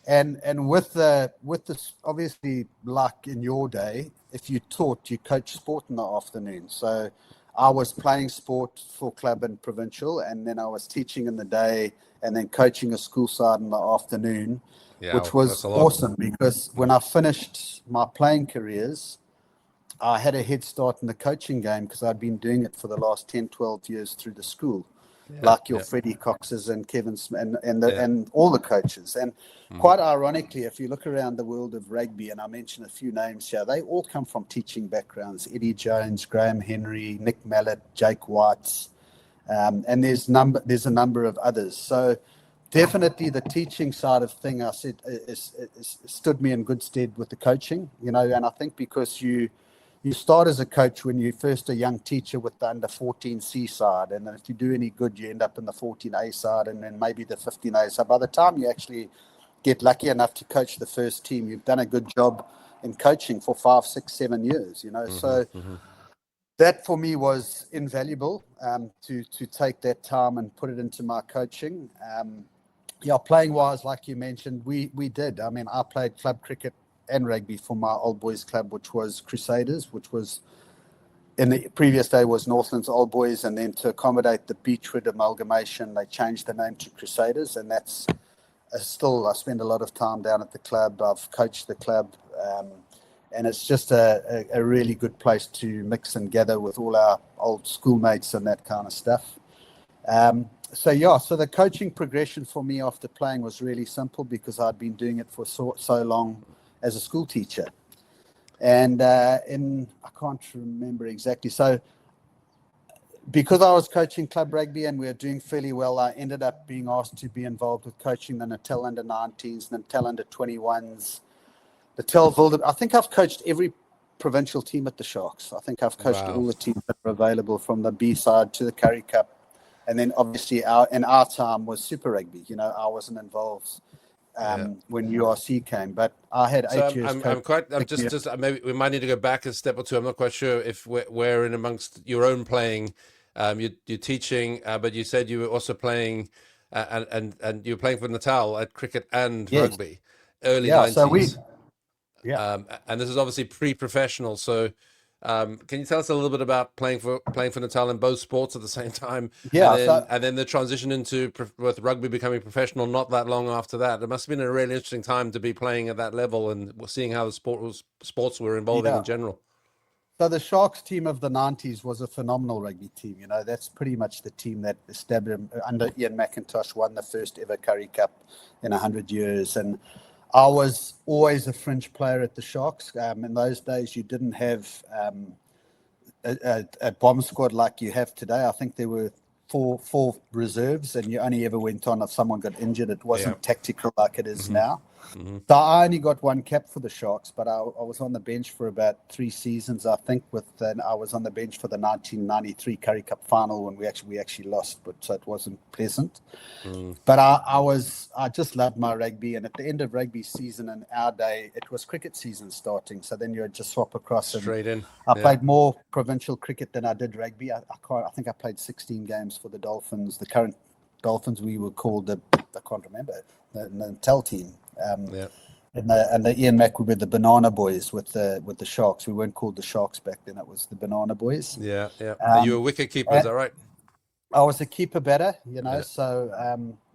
and with this, obviously, like in your day, if you taught, you coach sport in the afternoon. So I was playing sport for club and provincial, and then I was teaching in the day and then coaching a school side in the afternoon, Yeah, which that's was a lot. awesome because when I finished my playing careers, I had a head start in the coaching game because I'd been doing it for the last 10, 12 years through the school, like your Freddie Coxes and Kevin Smith and all the coaches. And quite ironically, if you look around the world of rugby, and I mention a few names here, they all come from teaching backgrounds. Eddie Jones, Graham Henry, Nick Mallett, Jake Whites, and there's a number of others. So definitely the teaching side of thing, I said, is stood me in good stead with the coaching, and I think because you start as a coach when you're first a young teacher with the under 14C side, and then if you do any good, you end up in the 14A side and then maybe the 15A. So by the time you actually get lucky enough to coach the first team, you've done a good job in coaching for 5, 6, 7 years, So that for me was invaluable, to take that time and put it into my coaching. Playing wise, like you mentioned, we did. I mean, I played club cricket and rugby for my old boys club, which was Crusaders, which was in the previous day was Northlands Old Boys, and then to accommodate the Beechwood amalgamation, they changed the name to Crusaders, and that's still, I spend a lot of time down at the club. I've coached the club, and it's just a really good place to mix and gather with all our old schoolmates and that kind of stuff. So the coaching progression for me after playing was really simple because I'd been doing it for so long as a school teacher. And I can't remember exactly. So because I was coaching club rugby and we were doing fairly well, I ended up being asked to be involved with coaching the Natal under 19s, Natal under 21s, Natal Wilde. I think I've coached every provincial team at the Sharks. I think I've coached all the teams that are available from the B side to the Currie Cup. And then obviously our time was Super Rugby. I wasn't involved when URC came, but I had 8 years. I'm just maybe we might need to go back a step or two. I'm not quite sure if we're in amongst your own playing. You're teaching, but you said you were also playing, and you were playing for Natal at cricket and rugby, early 90s. And this is obviously pre-professional. So, can you tell us a little bit about playing for Natal in both sports at the same time? And then the transition into with rugby becoming professional not that long after that. It must have been a really interesting time to be playing at that level and seeing how the sports were evolving in general. So the Sharks team of the 90s was a phenomenal rugby team. That's pretty much the team that established under Ian McIntosh, won the first ever Currie Cup in 100 years. And I was always a fringe player at the Sharks. In those days, you didn't have a bomb squad like you have today. I think there were four reserves, and you only ever went on if someone got injured. It wasn't tactical like it is now. So I only got one cap for the Sharks, but I was on the bench for about 3 seasons, I think. I was on the bench for the 1993 Currie Cup final when we actually lost, but so it wasn't pleasant. But I just loved my rugby, and at the end of rugby season in our day, it was cricket season starting. So then you would just swap across. Straight in. I played more provincial cricket than I did rugby. I think I played 16 games for the Dolphins. The current Dolphins, we were called I can't remember, the Natal team. And the Ian Mac would be the Banana Boys with the Sharks. We weren't called the Sharks back then. It was the Banana Boys. You were a wicket keeper, is that right? I was a keeper batter, So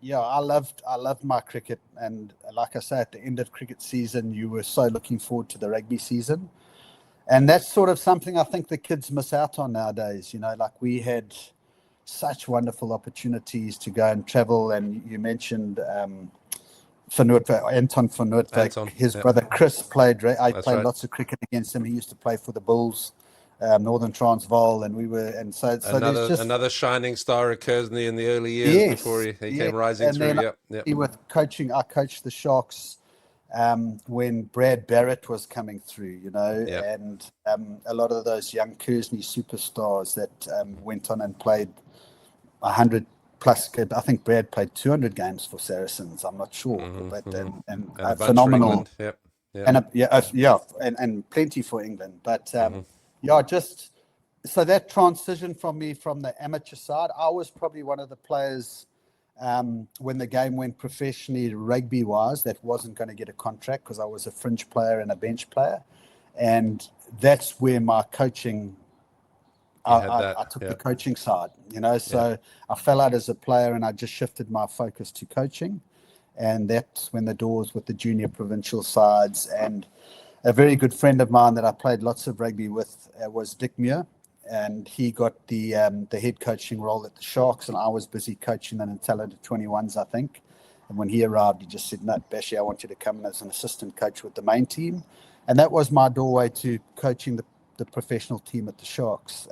I loved my cricket, and like I say, at the end of cricket season, you were so looking forward to the rugby season, and that's sort of something I think the kids miss out on nowadays. Like we had such wonderful opportunities to go and travel, and you mentioned. Anton van Noordwijk, his brother Chris played. I played lots of cricket against him. He used to play for the Bulls, Northern Transvaal, and another shining star at Kearsney in the early years before he came rising through. I coached the Sharks when Brad Barrett was coming through, and a lot of those young Kearsney superstars that went on and played 100 plus. I think Brad played 200 games for Saracens. I'm not sure, but and phenomenal. And plenty for England. But just so that transition from the amateur side, I was probably one of the players when the game went professionally rugby wise that wasn't going to get a contract because I was a fringe player and a bench player, and that's where my coaching you had that. I took Yeah. the coaching side, so I fell out as a player and I just shifted my focus to coaching. And that's when the doors with the junior provincial sides, and a very good friend of mine that I played lots of rugby with was Dick Muir, and he got the head coaching role at the Sharks, and I was busy coaching the talented 21s, I think. And when he arrived, he just said, "No, Bashy, I want you to come in as an assistant coach with the main team." And that was my doorway to coaching the professional team at the Sharks.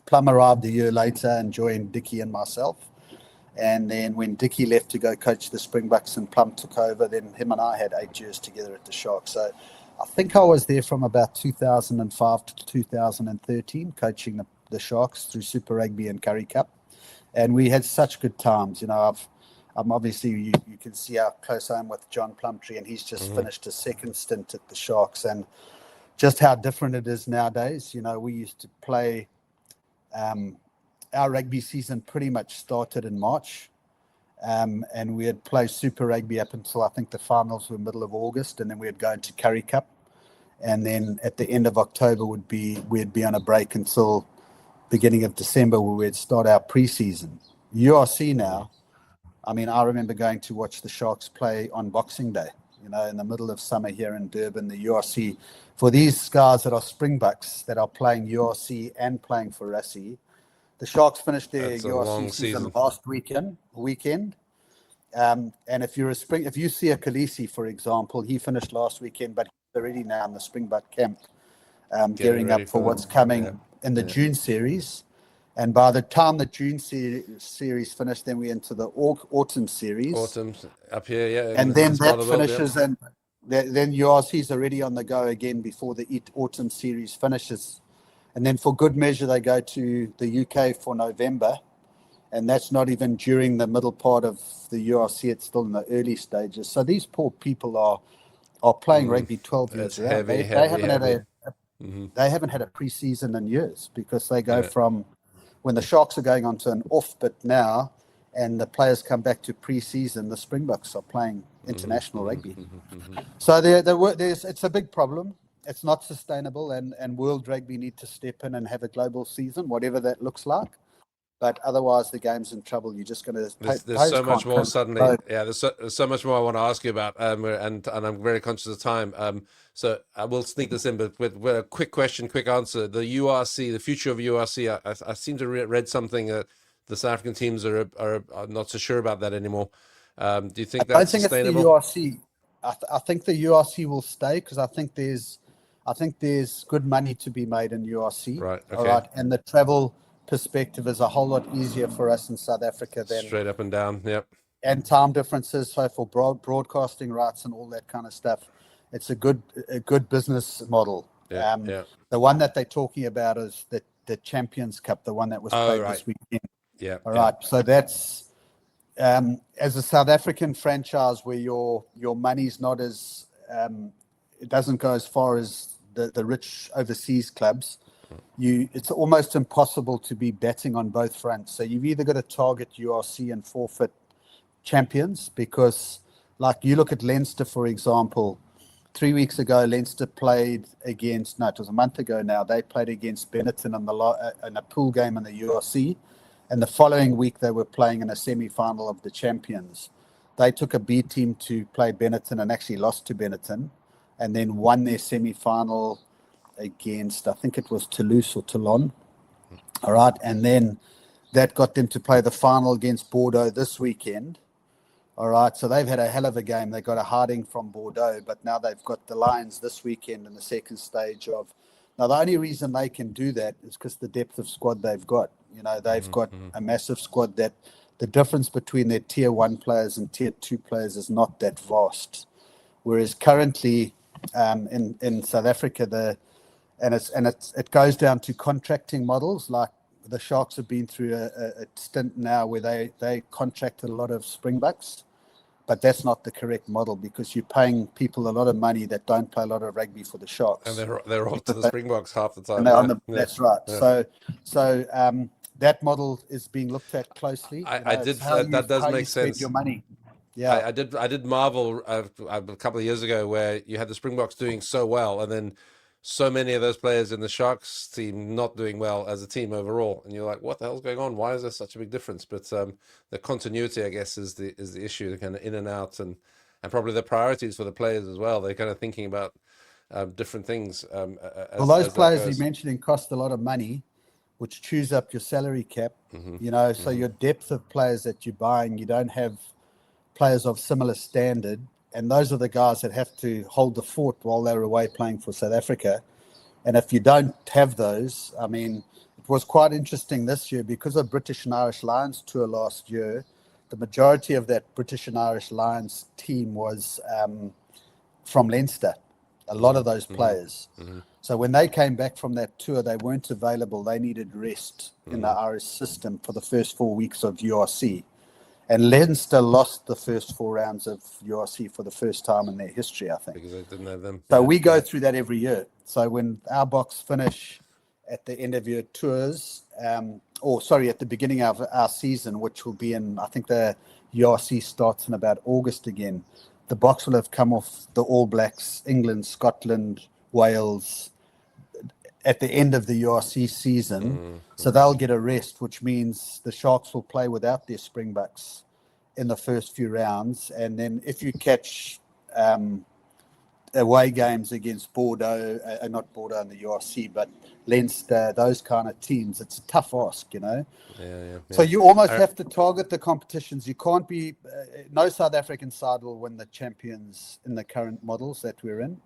Plum arrived a year later and joined Dickie and myself. And then when Dickie left to go coach the Springboks and Plum took over, then him and I had 8 years together at the Sharks. So I think I was there from about 2005 to 2013, coaching the Sharks through Super Rugby and Currie Cup. And we had such good times. I'm obviously, you can see how close I am with John Plumtree, and he's just finished a second stint at the Sharks, and just how different it is nowadays. We used to play, our rugby season pretty much started in March, and we had play Super Rugby up until I think the finals were middle of August, and then we'd go into Currie Cup, and then at the end of October we'd be on a break until beginning of December, where we'd start our pre-season. URC now, I mean, I remember going to watch the Sharks play on Boxing Day, in the middle of summer here in Durban. The URC, for these guys that are Springboks that are playing URC and playing for Rassie, the Sharks finished their URC season last weekend. And if you see a Khaleesi, for example, he finished last weekend, but he's already now in the Springbok camp, gearing up for what's coming in the June series. And by the time the June series finished, then we're into the autumn series. Autumn up here, yeah. And then that finishes, and then URC's already on the go again before the autumn series finishes. And then for good measure, they go to the UK for November. And that's not even during the middle part of the URC. It's still in the early stages. So these poor people are playing rugby 12 years around. They haven't had a pre-season in years, because they go from when the Sharks are going on to an off bit now, and the players come back to pre-season, the Springboks are playing international rugby. So it's a big problem. It's not sustainable, and World Rugby need to step in and have a global season, whatever that looks like. But otherwise, the game's in trouble. You're just going to. There's so much more suddenly. Yeah, there's so much more I want to ask you about, and I'm very conscious of time. So I will sneak this in, but with a quick question, quick answer. The URC, the future of URC. I seem to read something that the South African teams are not so sure about that anymore. Do you think that's sustainable? It's the URC. I think the URC will stay, because I think there's good money to be made in URC. Right. Okay. All right, and the travel perspective is a whole lot easier for us in South Africa than straight up and down. Yep. And time differences, so for broadcasting rights and all that kind of stuff, it's a good business model. The one that they're talking about is the Champions Cup, the one that was played this weekend. Yeah. All right. So that's as a South African franchise, where your money's not as it doesn't go as far as the rich overseas clubs. It's almost impossible to be betting on both fronts. So you've either got to target URC and forfeit champions, because, like, you look at Leinster, for example. 3 weeks ago, Leinster played against, it was a month ago now, they played against Benetton in a pool game in the URC. And the following week, they were playing in a semi-final of the champions. They took a B team to play Benetton and actually lost to Benetton, and then won their semi-final against, I think it was Toulouse or Toulon. All right. And then that got them to play the final against Bordeaux this weekend. All right. So they've had a hell of a game. They got a hiding from Bordeaux, but now they've got the Lions this weekend in the second stage of. Now, the only reason they can do that is because the depth of squad they've got. They've got a massive squad that the difference between their tier 1 players and tier 2 players is not that vast. Whereas currently in South Africa, it goes down to contracting models. Like the Sharks have been through a stint now where they contracted a lot of Springboks, but that's not the correct model, because you're paying people a lot of money that don't play a lot of rugby for the Sharks, and they're off to the Springboks half the time. That's right. Yeah. So that model is being looked at closely. That does make sense. Your money. Yeah, I did marvel a couple of years ago where you had the Springboks doing so well, and then so many of those players in the Sharks team not doing well as a team overall, and you're like, what the hell's going on? Why is there such a big difference? But the continuity, I guess, is the issue. The kind of in and out, and probably the priorities for the players as well. They're kind of thinking about different things. Well, those as that players you're goes. mentioning cost a lot of money, which chews up your salary cap. So your depth of players that you're buying, you don't have players of similar standard, and those are the guys that have to hold the fort while they're away playing for South Africa. And if you don't have those, I mean, it was quite interesting this year because of British and Irish Lions tour last year. The majority of that British and Irish Lions team was from Leinster, a lot of those players. So when they came back from that tour, they weren't available. They needed rest in the Irish system for the first 4 weeks of URC. And Leinster lost the first 4 rounds of URC for the first time in their history, I think. Because they didn't have them. So we go through that every year. So when our box finish at the end of your tours, at the beginning of our season, which will be in, I think the URC starts in about August again, the box will have come off the All Blacks, England, Scotland, Wales, at the end of the URC season. So they'll get a rest, which means the Sharks will play without their Springboks in the first few rounds. And then if you catch away games against Bordeaux, not Bordeaux in the URC, but Leinster, those kind of teams, it's a tough ask, Yeah. So you almost have to target the competitions. You can't be, no South African side will win the champions in the current models that we're in.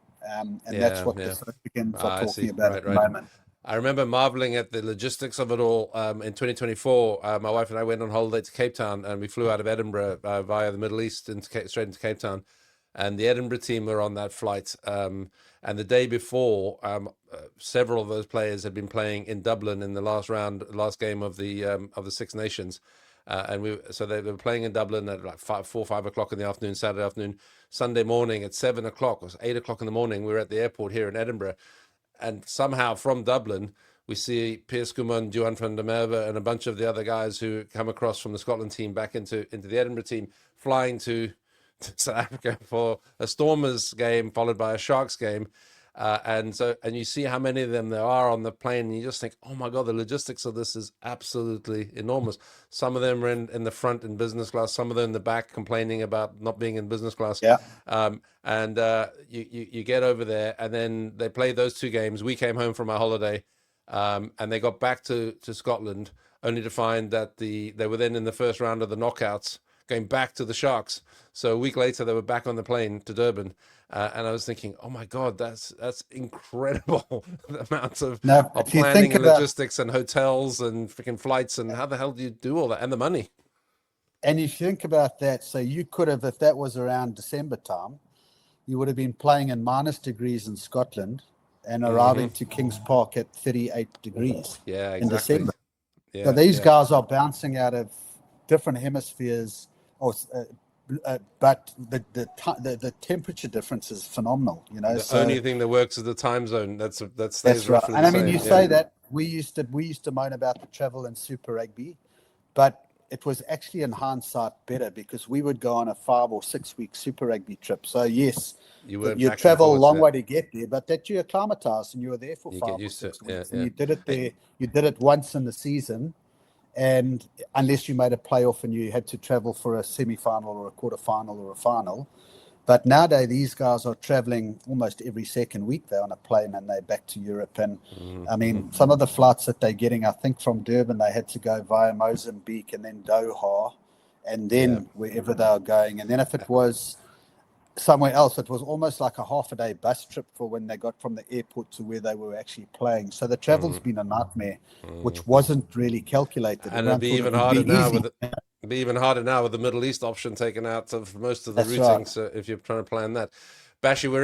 That's what the South Africans are talking about at the moment. I remember marveling at the logistics of it all. In 2024, my wife and I went on holiday to Cape Town, and we flew out of Edinburgh via the Middle East straight into Cape Town. And the Edinburgh team were on that flight. And the day before, several of those players had been playing in Dublin in the last game of the Six Nations. So they were playing in Dublin at like 5 o'clock in the afternoon, Saturday afternoon. Sunday morning at 7 o'clock, or 8 o'clock in the morning, we were at the airport here in Edinburgh. And somehow from Dublin, we see Piers Kumon, Duan van der Merwe, and a bunch of the other guys who come across from the Scotland team back into the Edinburgh team, flying to South Africa for a Stormers game, followed by a Sharks game. And you see how many of them there are on the plane, and you just think, oh my God, the logistics of this is absolutely enormous. Some of them are in the front in business class, some of them in the back complaining about not being in business class. Yeah. You get over there, and then they played those 2 games. We came home from our holiday, and they got back to Scotland, only to find that they were then in the first round of the knockouts, going back to the Sharks. So a week later, they were back on the plane to Durban. And I was thinking, oh my God, that's incredible. The amount of planning and logistics and hotels and freaking flights, and how the hell do you do all that? And the money. And if you think about that, so you could have, if that was around December time, you would have been playing in -degrees in Scotland and arriving to Kings Park at 38 degrees in December. So these guys are bouncing out of different hemispheres, but the temperature difference is phenomenal. The only thing that works is the time zone. That's right. And I mean, you say that we used to moan about the travel in Super Rugby, but it was actually in hindsight better because we would go on a 5 or 6 week Super Rugby trip. So yes, you travel a long way to get there, but that you're acclimatized and you were there for 5 or 6 weeks, and you did it there. You did it once in the season. And unless you made a playoff and you had to travel for a semi-final or a quarter-final or a final. But nowadays, these guys are traveling almost every second week. They're on a plane and they're back to Europe. And I mean, some of the flights that they're getting, I think from Durban, they had to go via Mozambique and then Doha and then wherever they were going. And then if it was somewhere else, it was almost like a half-a-day bus trip for when they got from the airport to where they were actually playing. So the travel's been a nightmare, which wasn't really calculated. And it'll be even harder now with the Middle East option taken out of most of the routing. So if you're trying to plan that. Bashy, we're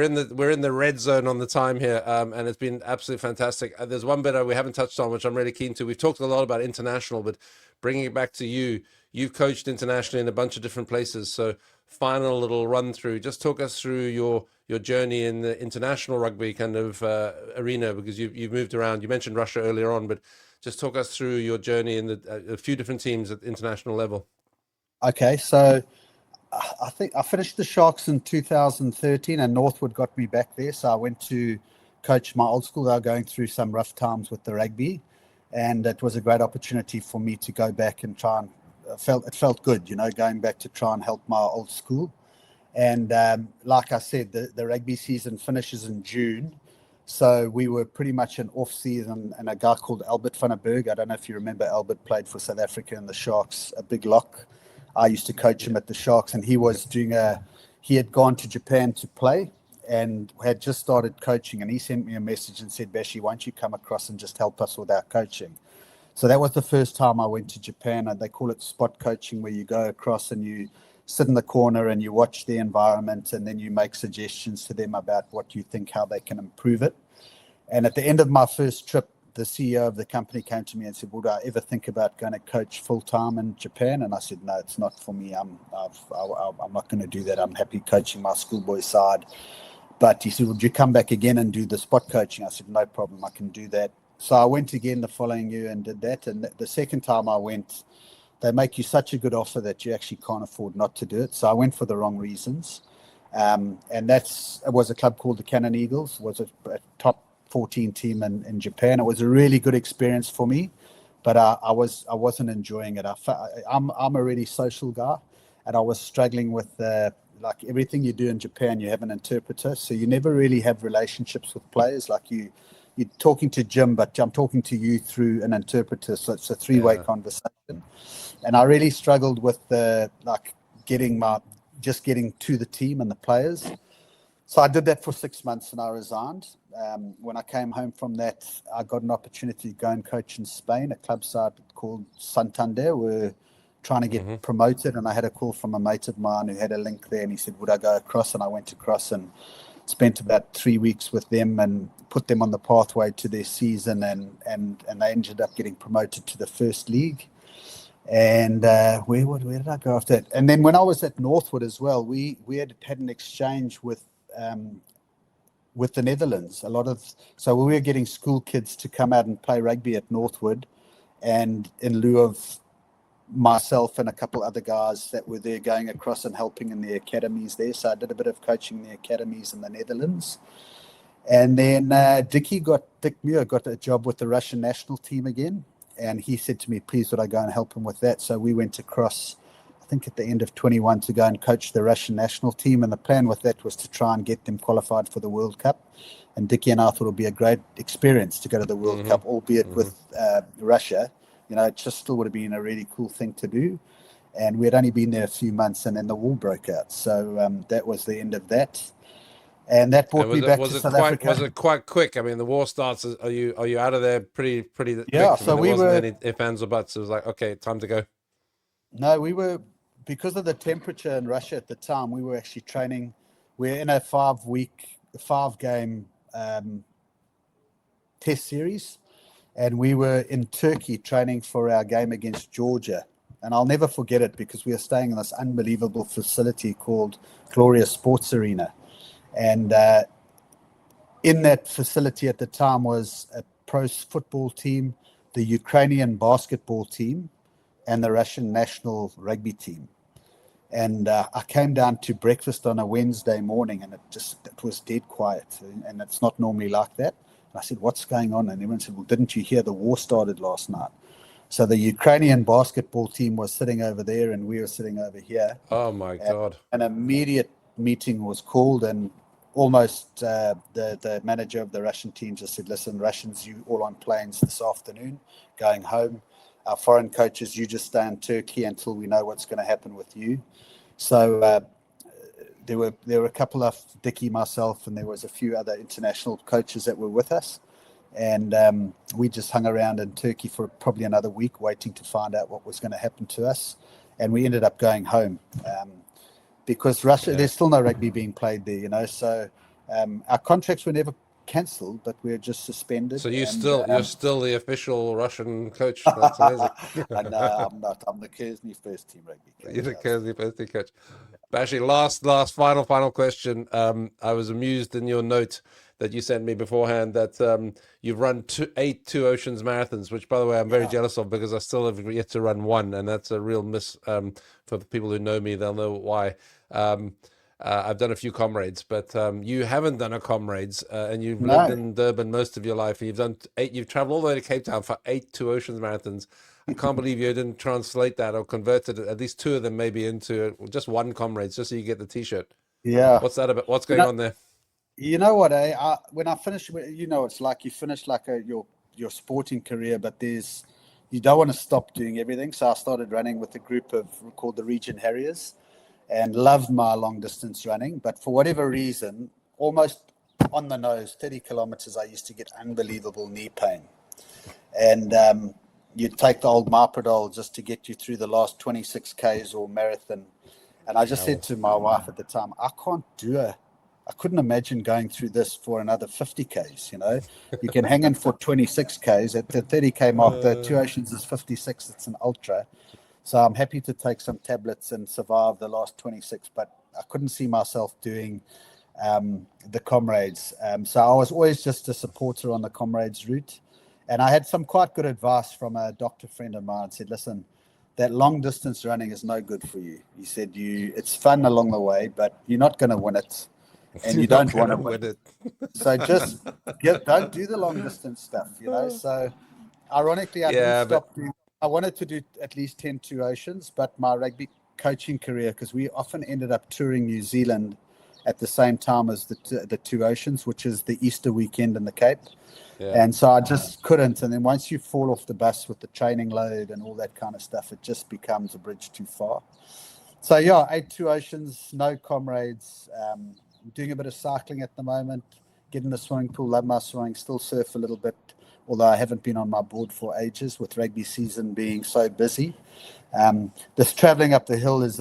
in the red zone on the time here, and it's been absolutely fantastic. There's one bit we haven't touched on, which I'm really keen to. We've talked a lot about international, but bringing it back to you, you've coached internationally in a bunch of different places. So final little run through, just talk us through your journey in the international rugby kind of arena, because you've moved around. You mentioned Russia earlier on, but just talk us through your journey in a few different teams at international level. Okay, so I think I finished the Sharks in 2013 and Northwood got me back there. So I went to coach my old school. They were going through some rough times with the rugby, and it was a great opportunity for me to go back and try and it felt good, going back to try and help my old school. And like I said, the rugby season finishes in June. So we were pretty much an off season, and a guy called Albert van der Berg, I don't know if you remember, Albert played for South Africa in the Sharks, a big lock. I used to coach him at the Sharks, and he was he had gone to Japan to play and had just started coaching, and he sent me a message and said, Bashy, why don't you come across and just help us with our coaching? So that was the first time I went to Japan, and they call it spot coaching, where you go across and you sit in the corner and you watch the environment, and then you make suggestions to them about what you think, how they can improve it. And at the end of my first trip, the CEO of the company came to me and said, would I ever think about going to coach full-time in Japan? And I said, no, it's not for me. I'm not going to do that. I'm happy coaching my schoolboy side. But he said, would you come back again and do the spot coaching? I said, no problem, I can do that. So I went again the following year and did that. And the second time I went, they make you such a good offer that you actually can't afford not to do it. So I went for the wrong reasons. And it was a club called the Cannon Eagles. It was a top 14 team in Japan. It was a really good experience for me, but I wasn't enjoying it. I'm a really social guy, and I was struggling with like everything you do in Japan, you have an interpreter, so you never really have relationships with players. Like you're talking to Jim, but I'm talking to you through an interpreter, so it's a three-way conversation. And I really struggled with getting to the team and the players. So I did that for 6 months and I resigned. When I came home from that, I got an opportunity to go and coach in Spain. A club side called Santander were trying to get promoted, and I had a call from a mate of mine who had a link there, and he said, would I go across? And I went across and spent about 3 weeks with them and put them on the pathway to their season, and they ended up getting promoted to the first league. And where did I go after that? And then when I was at Northwood as well, we had an exchange with the Netherlands. So we were getting school kids to come out and play rugby at Northwood, and in lieu of myself and a couple other guys that were there going across and helping in the academies there. So I did a bit of coaching in the academies in the Netherlands. And then Dick Muir got a job with the Russian national team again. And he said to me, please, would I go and help him with that? So we went across, I think at the end of 21, to go and coach the Russian national team. And the plan with that was to try and get them qualified for the World Cup. And Dickie and I thought it would be a great experience to go to the World Cup, albeit with Russia. It just still would have been a really cool thing to do. And we had only been there a few months, and then the war broke out. So that was the end of that. And that brought me back to South Africa. Was it quite quick? I mean, the war starts. Are you out of there pretty yeah, quick? So there wasn't any ifs, ands, or buts. It was like, okay, time to go. No, we were, because of the temperature in Russia at the time, we were actually training. We're in a 5-game test series. And we were in Turkey training for our game against Georgia. And I'll never forget it, because we were staying in this unbelievable facility called Gloria Sports Arena. And in that facility at the time was a pro football team, the Ukrainian basketball team, and the Russian national rugby team. And I came down to breakfast on a Wednesday morning, and it was dead quiet. And it's not normally like that. I said, what's going on? And everyone said, well, didn't you hear the war started last night? So the Ukrainian basketball team was sitting over there, and we were sitting over here. Oh, my God. An immediate meeting was called, and almost the manager of the Russian team just said, listen, Russians, you all on planes this afternoon, going home. Our foreign coaches, you just stay in Turkey until we know what's going to happen with you. So there were a couple of Dickie, myself, and there was a few other international coaches that were with us. And we just hung around in Turkey for probably another week waiting to find out what was going to happen to us. And we ended up going home because Russia, there's still no rugby being played there, So our contracts were never cancelled, but we were just suspended. So you're still the official Russian coach. That's amazing. No, I'm not. I'm the Kearsney first team rugby coach. You're the Kearsney first team coach. Bashy, last final question. I was amused in your note that you sent me beforehand that you've run 8 Two Oceans marathons, which, by the way, I'm very jealous of, because I still have yet to run one, and that's a real miss. For the people who know me, they'll know why. I've done a few comrades, but you haven't done a comrades, and you've lived No. in Durban most of your life. And you've traveled all the way to Cape Town for 8 Two Oceans marathons. I can't believe you didn't translate that or converted at least 2 of them maybe into just one comrades, just so you get the T-shirt. Yeah. What's that about? What's You going know, on there? you know what, eh? When I finish, it's like you finish like your sporting career, but you don't want to stop doing everything. So I started running with a group called the Region Harriers, and loved my long distance running. But for whatever reason, almost on the nose, 30 kilometers, I used to get unbelievable knee pain. And you'd take the old Maprodol just to get you through the last 26 Ks or marathon. And I just said to my wife at the time, I couldn't imagine going through this for another 50 Ks. You can hang in for 26 Ks. At the 30 K mark, the Two Oceans is 56. It's an ultra. So I'm happy to take some tablets and survive the last 26, but I couldn't see myself doing the comrades. So I was always just a supporter on the comrades route. And I had some quite good advice from a doctor friend of mine. Said, listen, that long distance running is no good for you. He said, it's fun along the way, but you're not going to win it. And you don't want to win it. So just don't do the long distance stuff, So ironically, I didn't stop doing. I wanted to do at least 10 Two Oceans, but my rugby coaching career, because we often ended up touring New Zealand at the same time as the Two Oceans, which is the Easter weekend in the Cape. Yeah. And so I just couldn't. And then once you fall off the bus with the training load and all that kind of stuff, it just becomes a bridge too far. So yeah, 8 Two Oceans, no comrades. I'm doing a bit of cycling at the moment, getting the swimming pool, love my swimming, still surf a little bit, although I haven't been on my board for ages with rugby season being so busy. This traveling up the hill is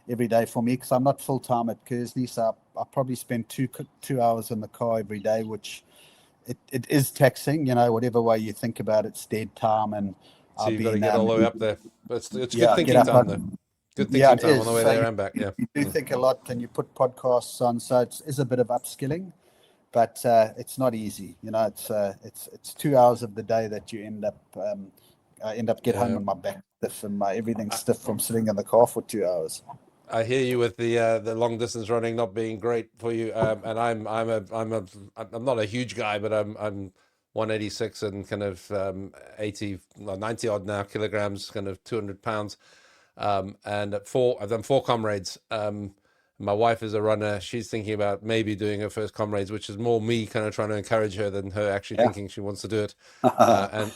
every day for me because I'm not full-time at Kearsney, so I probably spend two hours in the car every day, which it is taxing, whatever way you think about it, it's dead time. And so you've got to get all the way up there. But it's good thinking time, though. Good thinking time on the way there and back, yeah. You do think a lot, and you put podcasts on, so it is a bit of upskilling. But it's not easy, it's 2 hours of the day that you end up get home and my back stiff and my everything stiff from sitting in the car for 2 hours. I hear you with the long distance running not being great for you, and I'm not a huge guy, but I'm 186 and kind of 90 odd now kilograms, kind of 200 pounds, and I've done 4 comrades. My wife is a runner. She's thinking about maybe doing her first comrades, which is more me kind of trying to encourage her than her actually thinking she wants to do it.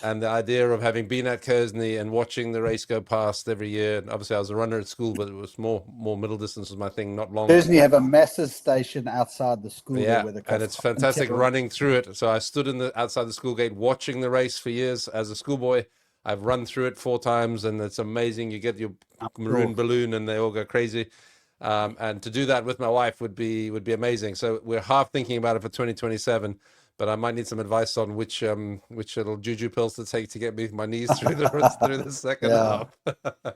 And the idea of having been at Kearsney and watching the race go past every year. And obviously, I was a runner at school, but it was more middle distance was my thing, not long. Kearsney have a massive station outside the school. Yeah, and it's fantastic running through it. So I stood outside the school gate watching the race for years as a schoolboy. I've run through it 4 times, and it's amazing. You get your maroon balloon, and they all go crazy. And to do that with my wife would be amazing. So we're half thinking about it for 2027, but I might need some advice on which little juju pills to take to get me my knees through the second half.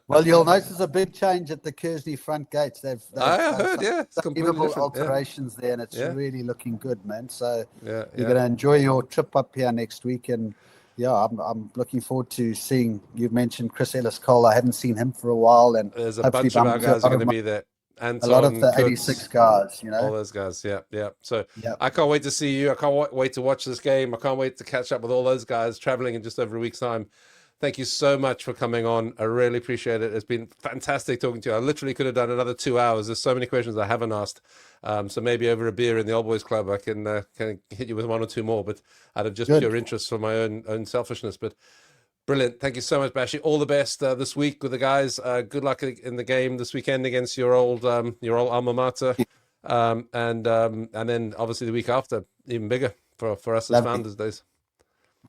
Well, you'll notice a big change at the Kearsney front gates. They've I heard, it's completely different. Alterations there, and it's really looking good, man. So you're going to enjoy your trip up here next week, and I'm looking forward to seeing. You've mentioned Chris Ellis-Cole. I haven't seen him for a while, and there's a bunch of our guys are going to be there. Anton, a lot of the 86 guys, all those guys, yeah. So I can't wait to see you. I can't wait to watch this game. I can't wait to catch up with all those guys traveling in just over a week's time. Thank you so much for coming on. I really appreciate it. It's been fantastic talking to you. I literally could have done another 2 hours. There's so many questions I haven't asked. So maybe over a beer in the Old Boys Club, I can hit you with 1 or 2 more, but out of just pure interest for my own selfishness. But brilliant. Thank you so much, Bashy. All the best this week with the guys. Good luck in the game this weekend against your old alma mater. And then obviously the week after, even bigger for us as Founders Days.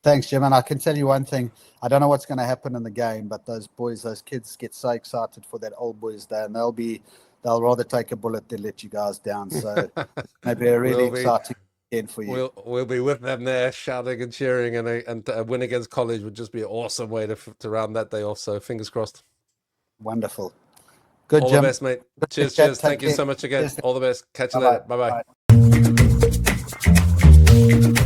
Thanks, Jim. And I can tell you one thing. I don't know what's going to happen in the game, but those kids get so excited for that Old Boys Day, and they'll rather take a bullet than let you guys down. So maybe a really exciting for you. We'll be with them there, shouting and cheering, and a win against College would just be an awesome way to round that day off. So fingers crossed. Wonderful. Good, All Jim. the best, mate. Cheers. Thank you so much again. All the best. Catch you later. Bye-bye. Bye.